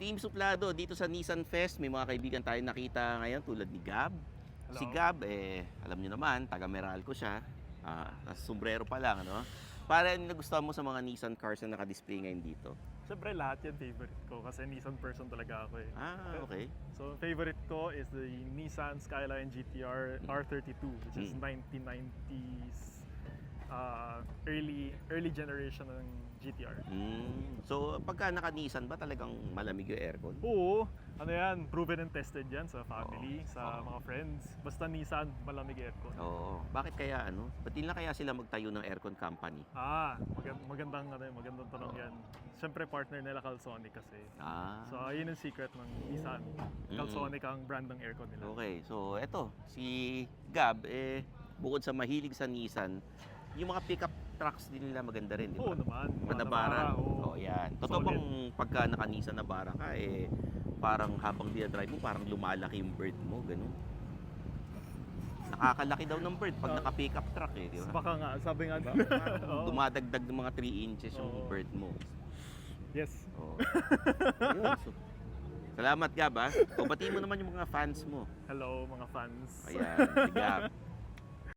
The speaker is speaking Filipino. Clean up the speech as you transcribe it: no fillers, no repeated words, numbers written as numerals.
Team Suplado, dito sa Nissan Fest, may mga kaibigan tayo nakita ngayon tulad ni Gab. Hello. Si Gab, alam niyo naman, taga Meralco siya. Sombrero pa lang, ano? Para ano nagustuhan mo sa mga Nissan cars na naka-display ngayon dito? Siyempre lahat yan favorite ko kasi Nissan person talaga ako eh. Okay. So favorite ko is the Nissan Skyline GTR R32 which is 1990s early generation ng GTR. So, pagka naka-Nissan ba talagang malamig yung aircon? Oo, ano yan, proven and tested yan sa family, sa mga friends. Basta Nissan, malamig aircon. Oo. Bakit kaya ano? Ba't di na kaya sila magtayo ng aircon company? Magandang tanong yan. Siyempre partner nila Calsonic kasi. So, yun ang secret ng Nissan. Calsonic ang brand ng aircon nila. Okay, so eto, si Gab, bukod sa mahilig sa Nissan, yung mga pickup trucks din nila maganda rin, di ba? Oo naman. Mga Navara. Oo. Yan. Totoo Solid. bang pagka naka-Nissan Navara ka, parang habang dinadrive mo, parang lumalaki yung bird mo, ganun? Nakakalaki daw ng bird pag naka-pickup truck di ba? Baka nga, sabi nga. Oo. Dumadagdag ng mga 3 inches yung Oo. bird mo. Yes. Oo. Ayun, so, salamat Gab O batiin mo naman yung mga fans mo. Hello mga fans. Ayan, si Gab.